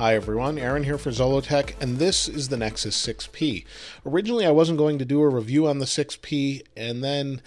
Hi everyone, Aaron here for Zollotech, and this is the Nexus 6P. Originally I wasn't going to do a review on the 6P, and then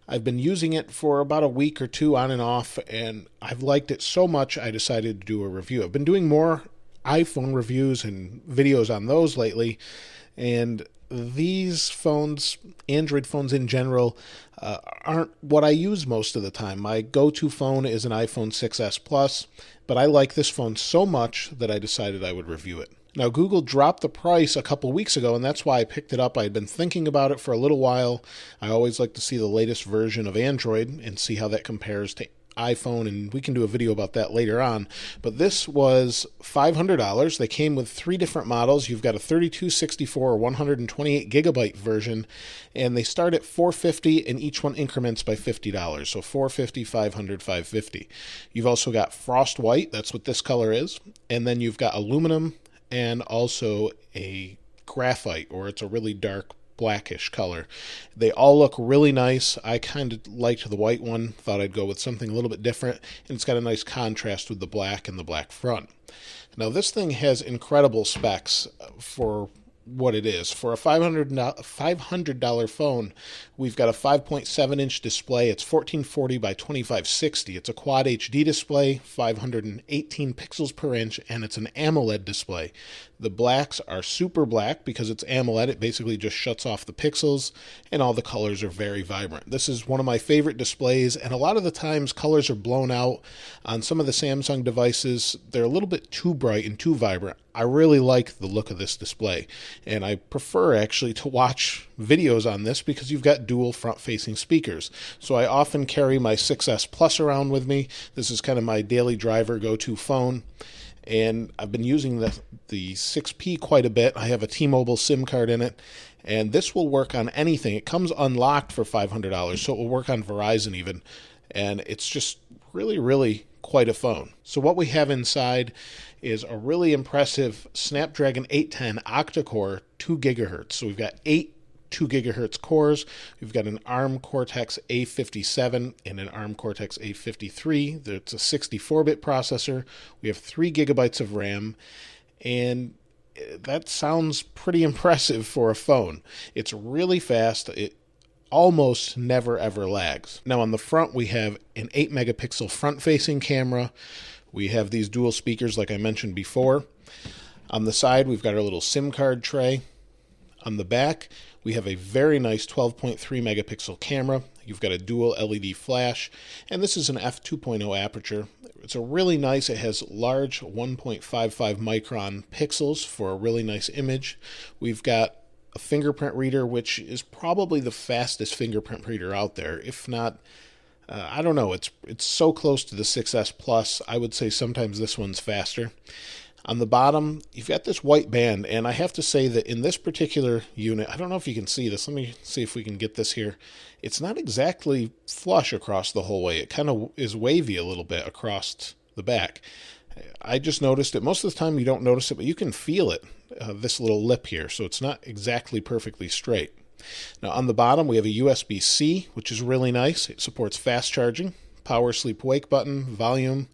I've been using it for about a week or two on and off, and I've liked it so much I decided to do a review. I've been doing more iPhone reviews and videos on those lately, and these phones, Android phones in general, aren't what I use most of the time. My go-to phone is an iPhone 6s Plus, but I like this phone so much that I decided I would review it. Now, Google dropped the price a couple weeks ago, and that's why I picked it up. I had been thinking about it for a little while. I always like to see the latest version of Android and see how that compares to iPhone, and we can do a video about that later on. But this was $500. They came with three different models. You've got a 32, 64, or 128 gigabyte version, and they start at $450, and each one increments by $50. So $450, $500, $550. You've also got frost white. That's what this color is. And then you've got aluminum and also a graphite, or it's a really dark blackish color. They all look really nice. I kind of liked the white one, thought I'd go with something a little bit different, and it's got a nice contrast with the black and the black front. Now this thing has incredible specs for what it is. For a $500 phone, we've got a 5.7-inch display. It's 1440 by 2560. It's a Quad HD display, 518 pixels per inch, and it's an AMOLED display. The blacks are super black because it's AMOLED. It basically just shuts off the pixels, and all the colors are very vibrant. This is one of my favorite displays, and a lot of the times colors are blown out. On some of the Samsung devices, they're a little bit too bright and too vibrant. I really like the look of this display, and I prefer actually to watch videos on this because you've got dual front-facing speakers. So I often carry my 6s Plus around with me. This is kind of my daily driver go-to phone, and I've been using the 6P quite a bit. I have a T-Mobile SIM card in it, and this will work on anything. It comes unlocked for $500, so it will work on Verizon even, and it's just really quite a phone. So what we have inside is a really impressive Snapdragon 810 octa-core 2 gigahertz. So we've got 8 2 gigahertz cores. We've got an ARM Cortex A57 and an ARM Cortex A53. It's a 64-bit processor. We have 3 gigabytes of RAM, and that sounds pretty impressive for a phone. It's really fast. It almost never ever lags. Now on the front we have an 8 megapixel front-facing camera. We have these dual speakers like I mentioned before. On the side we've got our little SIM card tray. On the back we have a very nice 12.3 megapixel camera. You've got a dual LED flash, and this is an f2.0 aperture. It's a really nice, it has large 1.55 micron pixels for a really nice image. We've got a fingerprint reader, which is probably the fastest fingerprint reader out there. If not, I don't know, it's so close to the 6s Plus. I would say sometimes this one's faster. On the bottom, you've got this white band, and I have to say that in this particular unit, I don't know if you can see this. Let me see if we can get this here. It's not exactly flush across the whole way. It kind of is wavy a little bit across the back. I just noticed it. Most of the time you don't notice it, but you can feel it, this little lip here, so it's not exactly perfectly straight. Now on the bottom we have a USB-C, which is really nice. It supports fast charging, power sleep wake button, volume.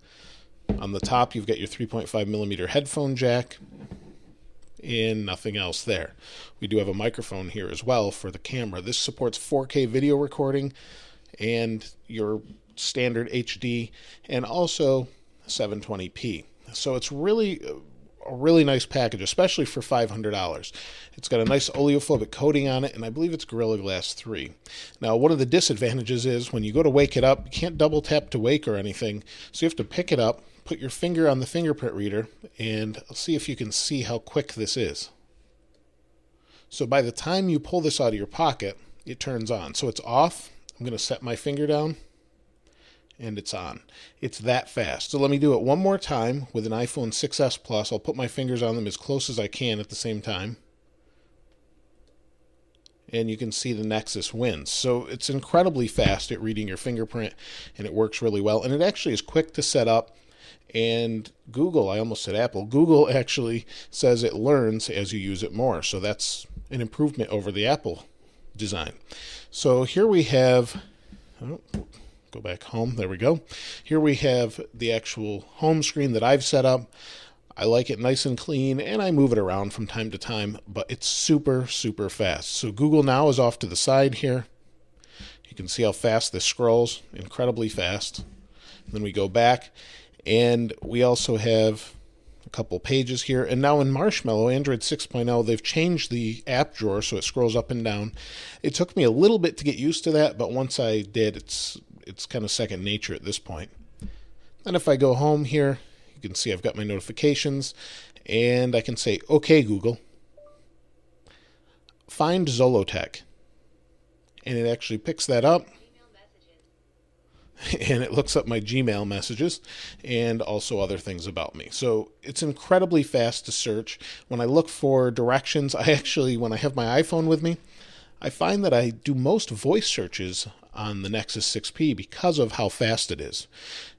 On the top you've got your 3.5 millimeter headphone jack, and nothing else there. We do have a microphone here as well for the camera. This supports 4K video recording and your standard HD, and also 720p. So it's really a really nice package, especially for $500. It's got a nice oleophobic coating on it, and I believe it's Gorilla Glass 3. Now, one of the disadvantages is when you go to wake it up, you can't double tap to wake or anything, so you have to pick it up, put your finger on the fingerprint reader, and I'll see if you can see how quick this is. So by the time you pull this out of your pocket, it turns on. So it's off. I'm going to set my finger down, and it's on. It's that fast. So let me do it one more time with an iPhone 6s Plus. I'll put my fingers on them as close as I can at the same time. And you can see the Nexus wins. So it's incredibly fast at reading your fingerprint, and it works really well. And it actually is quick to set up. And Google, I almost said Apple, Google actually says it learns as you use it more. So that's an improvement over the Apple design. So here we have, go back home, there we go. Here we have the actual home screen that I've set up. I like it nice and clean, and I move it around from time to time, but it's super, super fast. So Google Now is off to the side here. You can see how fast this scrolls, incredibly fast. Then we go back, and we also have a couple pages here. And now in Marshmallow, Android 6.0, they've changed the app drawer so it scrolls up and down. It took me a little bit to get used to that, but once I did, it's kind of second nature at this point. And if I go home here, you can see I've got my notifications, and I can say, "Okay, Google, find Zollotech." And it actually picks that up, and it looks up my Gmail messages and also other things about me. So it's incredibly fast to search. When I look for directions, when I have my iPhone with me, I find that I do most voice searches on the Nexus 6P because of how fast it is.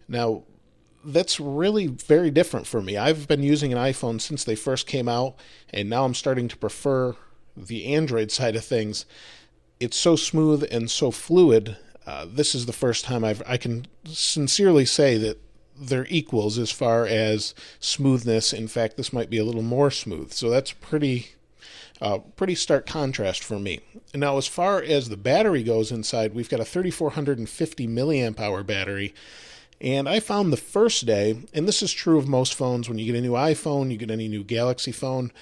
Now, that's really very different for me. I've been using an iPhone since they first came out, and now I'm starting to prefer the Android side of things. It's so smooth and so fluid. This is the first time I can sincerely say that they're equals as far as smoothness. In fact, this might be a little more smooth. So that's pretty stark contrast for me. And now, as far as the battery goes inside, we've got a 3450 milliamp hour battery. And I found the first day, and this is true of most phones, when you get a new iPhone, you get any new Galaxy phone,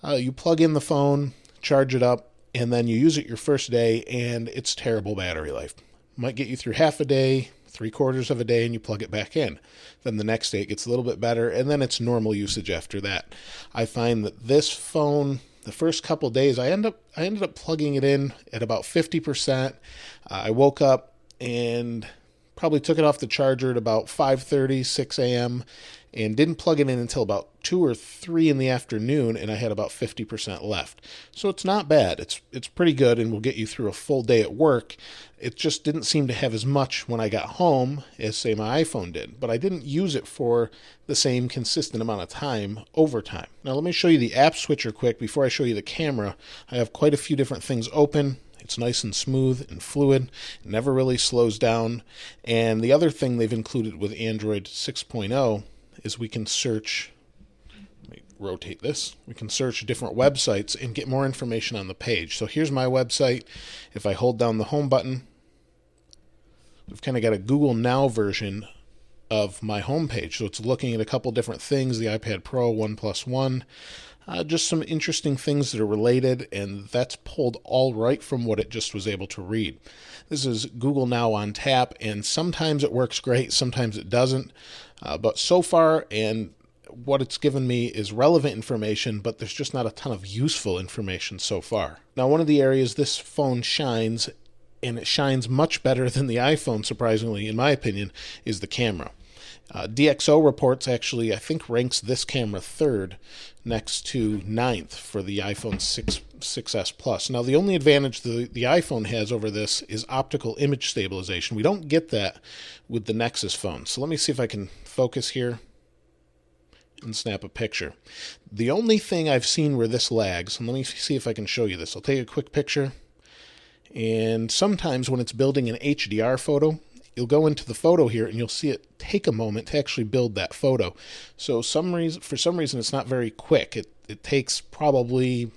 you plug in the phone, charge it up, and then you use it your first day, and it's terrible battery life. Might get you through half a day, 3/4 of a day, and you plug it back in. Then the next day it gets a little bit better, and then it's normal usage after that. I find that this phone, the first couple days, I ended up plugging it in at about 50%. I woke up and probably took it off the charger at about 5:30, 6 a.m., and didn't plug it in until about 2 or 3 in the afternoon, and I had about 50% left. So it's not bad. It's pretty good, and will get you through a full day at work. It just didn't seem to have as much when I got home as, say, my iPhone did. But I didn't use it for the same consistent amount of time over time. Now let me show you the app switcher quick before I show you the camera. I have quite a few different things open. It's nice and smooth and fluid. It never really slows down. And the other thing they've included with Android 6.0 is we can search, let me rotate this, we can search different websites and get more information on the page. So here's my website. If I hold down the home button, we've kind of got a Google Now version of my home page. So it's looking at a couple different things, the iPad Pro, OnePlus One, just some interesting things that are related, and that's pulled all right from what it just was able to read. This is Google Now on tap, and sometimes it works great, sometimes it doesn't. But so far, and what it's given me is relevant information, but there's just not a ton of useful information so far. Now, one of the areas this phone shines, and it shines much better than the iPhone, surprisingly, in my opinion, is the camera. DxO Reports actually, I think, ranks this camera third next to ninth for the iPhone 6S Plus. Now, the only advantage the iPhone has over this is optical image stabilization. We don't get that with the Nexus phone. So let me see if I can focus here and snap a picture. The only thing I've seen where this lags, and let me see if I can show you this. I'll take a quick picture, and sometimes when it's building an HDR photo, you'll go into the photo here and you'll see it take a moment to actually build that photo. So for some reason it's not very quick. It takes probably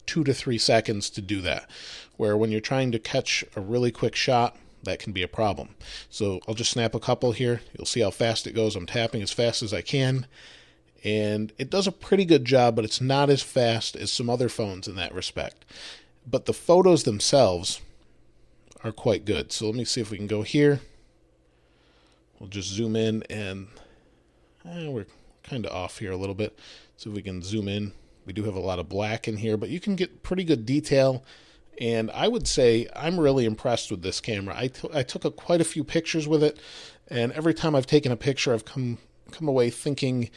2 to 3 seconds to do that, where when you're trying to catch a really quick shot, that can be a problem. So I'll just snap a couple here. You'll see how fast it goes. I'm tapping as fast as I can, and it does a pretty good job, but it's not as fast as some other phones in that respect. But the photos themselves are quite good. So let me see if we can go here. We'll just zoom in, and we're kind of off here a little bit. So if we can zoom in, we do have a lot of black in here, but you can get pretty good detail. And I would say I'm really impressed with this camera. I took quite a few pictures with it, and every time I've taken a picture, I've come away thinking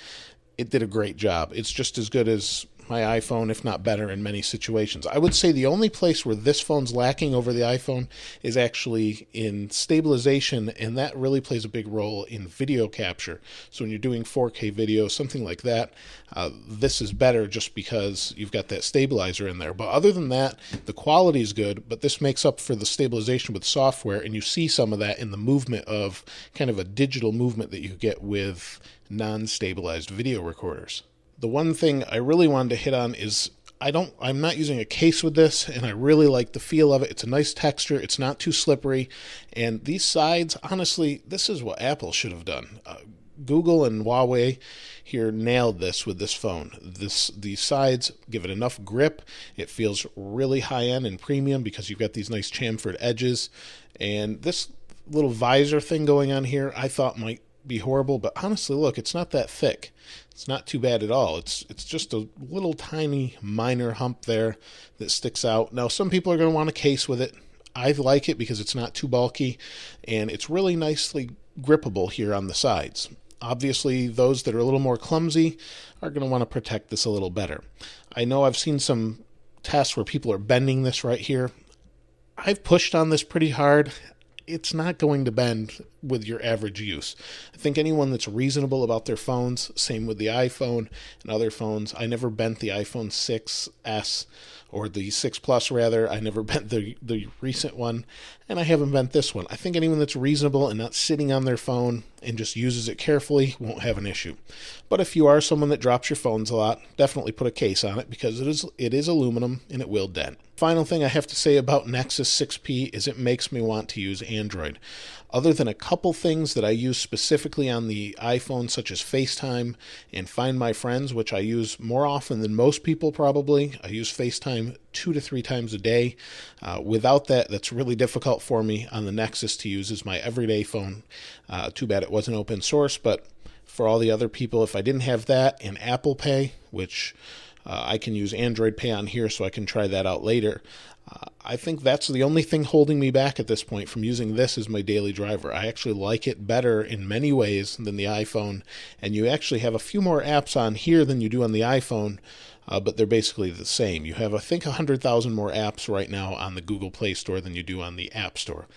it did a great job. It's just as good as my iPhone, if not better, in many situations. I would say the only place where this phone's lacking over the iPhone is actually in stabilization, and that really plays a big role in video capture. So when you're doing 4K video, something like that, this is better just because you've got that stabilizer in there. But other than that, the quality is good, but this makes up for the stabilization with software, and you see some of that in the movement of kind of a digital movement that you get with non-stabilized video recorders. The one thing I really wanted to hit on is I'm not using a case with this, and I really like the feel of it. It's a nice texture. It's not too slippery. And these sides, honestly, this is what Apple should have done. Google and Huawei here nailed this with this phone. These sides give it enough grip. It feels really high-end and premium because you've got these nice chamfered edges. And this little visor thing going on here I thought might be horrible, but honestly, look, it's not that thick. It's not too bad at all. It's just a little tiny minor hump there that sticks out. Now, some people are going to want a case with it. I like it because it's not too bulky, and it's really nicely grippable here on the sides. Obviously, those that are a little more clumsy are going to want to protect this a little better. I know I've seen some tests where people are bending this right here. I've pushed on this pretty hard. It's not going to bend with your average use. I think anyone that's reasonable about their phones, same with the iPhone and other phones. I never bent the iPhone 6S or the 6 Plus rather. I never bent the recent one, and I haven't bent this one. I think anyone that's reasonable and not sitting on their phone and just uses it carefully won't have an issue. But if you are someone that drops your phones a lot, definitely put a case on it because it is aluminum and it will dent. Final thing I have to say about Nexus 6P is it makes me want to use Android. Other than a couple things that I use specifically on the iPhone, such as FaceTime and Find My Friends, which I use more often than most people probably. I use FaceTime 2 to 3 times a day. Without that, that's really difficult for me on the Nexus to use as my everyday phone. Too bad it wasn't open source, but for all the other people, if I didn't have that and Apple Pay, which I can use Android Pay on here, so I can try that out later. I think that's the only thing holding me back at this point from using this as my daily driver. I actually like it better in many ways than the iPhone, and you actually have a few more apps on here than you do on the iPhone, but they're basically the same. You have, I think, 100,000 more apps right now on the Google Play Store than you do on the App Store.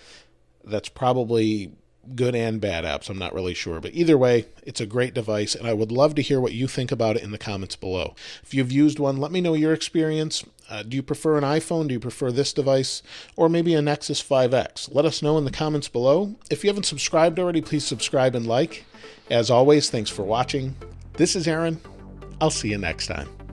That's probably good and bad apps, I'm not really sure, but either way, it's a great device, and I would love to hear what you think about it in the comments below. If you've used one, let me know your experience. Do you prefer an iPhone? Do you prefer this device? Or maybe a Nexus 5X? Let us know in the comments below. If you haven't subscribed already, please subscribe and like. As always, thanks for watching. This is Aaron. I'll see you next time.